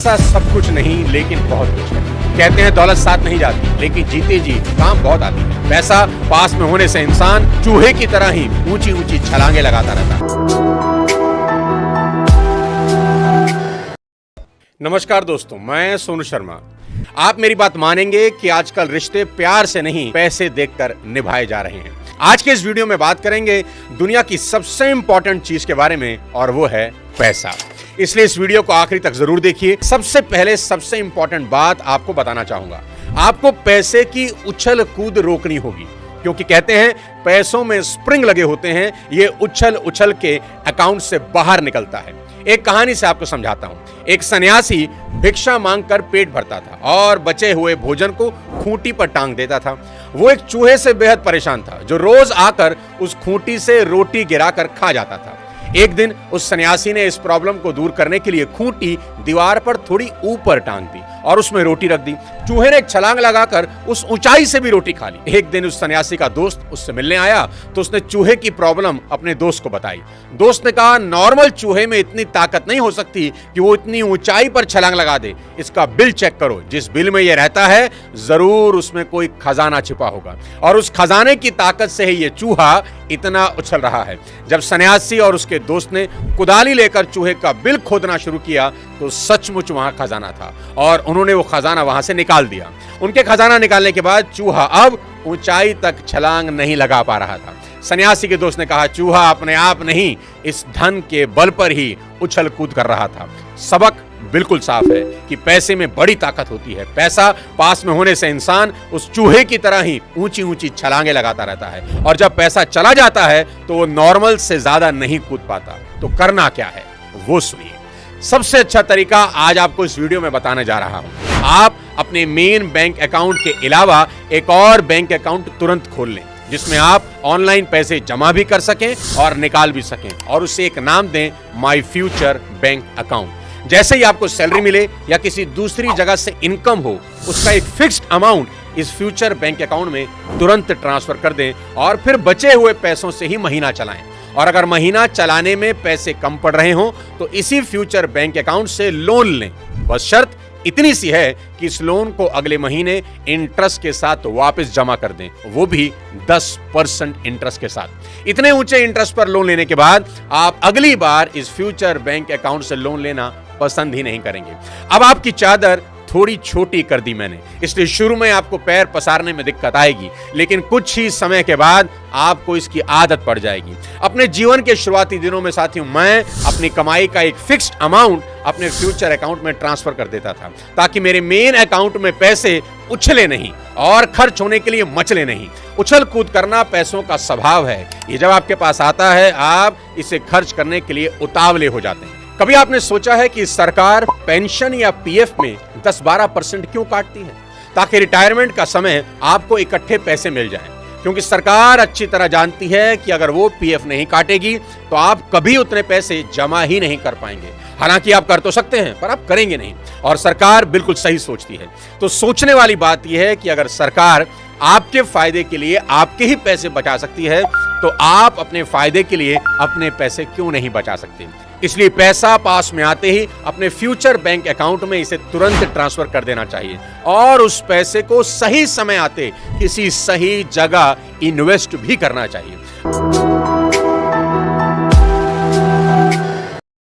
पैसा सब कुछ नहीं लेकिन बहुत कुछ है। कहते हैं दौलत साथ नहीं जाती, लेकिन जीते जी काम बहुत आती है। पैसा पास में होने से इंसान चूहे की तरह ही ऊंची ऊंची छलांगे लगाता रहता है। नमस्कार दोस्तों, मैं सोनू शर्मा। आप मेरी बात मानेंगे कि आजकल रिश्ते प्यार से नहीं पैसे देखकर निभाए जा रहे हैं। आज के इस वीडियो में बात करेंगे दुनिया की सबसे इंपॉर्टेंट चीज के बारे में, और वो है पैसा। इसलिए इस वीडियो को आखिरी तक जरूर देखिए। सबसे पहले सबसे इंपॉर्टेंट बात आपको बताना चाहूंगा, आपको पैसे की उछल कूद रोकनी होगी, क्योंकि कहते हैं पैसों में स्प्रिंग लगे होते हैं, ये उछल उछल के अकाउंट से बाहर निकलता है। एक कहानी से आपको समझाता हूं। एक सन्यासी भिक्षा मांगकर पेट भरता था और बचे हुए भोजन को खूंटी पर टांग देता था। वो एक चूहे से बेहद परेशान था, जो रोज आकर उस खूंटी से रोटी गिराकर खा जाता था। एक दिन उस सन्यासी ने इस प्रॉब्लम को दूर करने के लिए खूंटी दीवार पर थोड़ी ऊपर टांग दी और उसमें रोटी रख दी। चूहे ने एक छलांग लगाकर उस ऊंचाई से भी रोटी खा ली। एक दिन उस सन्यासी का दोस्त उससे मिलने आया तो उसने चूहे की प्रॉब्लम अपने दोस्त को बताई। दोस्त ने कहा, नॉर्मल चूहे में इतनी ताकत नहीं हो सकती कि वो इतनी ऊंचाई पर छलांग लगा दे। इसका बिल चेक करो, जिस बिल में ये रहता है जरूर उसमें कोई खजाना छिपा होगा, और उस खजाने की ताकत से ही ये चूहा इतना उछल रहा है। जब सन्यासी और उसके दोस्त ने कुदाली लेकर चूहे का बिल खोदना शुरू किया तो सचमुच वहां खजाना था, और उन्होंने वो खजाना वहां से निकाल दिया। उनके खजाना निकालने के बाद चूहा अब ऊंचाई तक छलांग नहीं लगा पा रहा था। सन्यासी के दोस्त ने कहा, चूहा अपने आप नहीं, इस धन के बल पर ही उछल कूद कर रहा था। सबक बिल्कुल साफ है कि पैसे में बड़ी ताकत होती है। पैसा पास में होने से इंसान उस चूहे की तरह ही ऊंची ऊंची छलांगे लगाता रहता है, और जब पैसा चला जाता है तो वो नॉर्मल से ज्यादा नहीं कूद पाता। तो करना क्या है वो सुनिए। सबसे अच्छा तरीका आज आपको इस वीडियो में बताने जा रहा हूं। आप अपने मेन बैंक अकाउंट के अलावा एक और बैंक अकाउंट तुरंत खोल लें, जिसमें आप ऑनलाइन पैसे जमा भी कर सकें और निकाल भी सकें, और उसे एक नाम दें माई फ्यूचर बैंक अकाउंट। जैसे ही आपको सैलरी मिले या किसी दूसरी जगह से इनकम हो, उसका एक फिक्स्ड अमाउंट इस फ्यूचर बैंक अकाउंट में तुरंत ट्रांसफर कर दें, और फिर बचे हुए पैसों से ही महीना चलाएं। और अगर महीना चलाने में पैसे कम पड़ रहे हों तो इसी फ्यूचर बैंक अकाउंट से लोन लें। बस शर्त इतनी सी है कि इस लोन को अगले महीने इंटरेस्ट के साथ वापस जमा कर दें, वो भी 10% इंटरेस्ट के साथ। इतने ऊंचे इंटरेस्ट पर लोन लेने के बाद आप अगली बार इस फ्यूचर बैंक अकाउंट से लोन लेना पसंद ही नहीं करेंगे। अब आपकी चादर थोड़ी छोटी कर दी मैंने, इसलिए शुरू में आपको पैर पसारने में दिक्कत आएगी, लेकिन कुछ ही समय के बाद आपको इसकी आदत पड़ जाएगी। अपने जीवन के शुरुआती दिनों में साथियों, मैं अपनी कमाई का एक फिक्स्ड अमाउंट अपने फ्यूचर अकाउंट में ट्रांसफर कर देता था, ताकि मेरे मेन अकाउंट में पैसे उछले नहीं और खर्च होने के लिए मचले नहीं। उछल कूद करना पैसों का स्वभाव है। ये जब आपके पास आता है, आप इसे खर्च करने के लिए उतावले हो जाते हैं। कभी आपने सोचा है कि सरकार पेंशन या पीएफ में 10-12% क्यों काटती है? ताकि रिटायरमेंट का समय आपको इकट्ठे पैसे मिल जाएं। क्योंकि सरकार अच्छी तरह जानती है कि अगर वो पीएफ नहीं काटेगी तो आप कभी उतने पैसे जमा ही नहीं कर पाएंगे। हालांकि आप कर तो सकते हैं, पर आप करेंगे नहीं, और सरकार बिल्कुल सही सोचती है। तो सोचने वाली बात यह है कि अगर सरकार आपके फायदे के लिए आपके ही पैसे बचा सकती है, तो आप अपने फायदे के लिए अपने पैसे क्यों नहीं बचा सकते? इसलिए पैसा पास में आते ही अपने फ्यूचर बैंक अकाउंट में इसे तुरंत ट्रांसफर कर देना चाहिए, और उस पैसे को सही समय आते किसी सही जगह इन्वेस्ट भी करना चाहिए।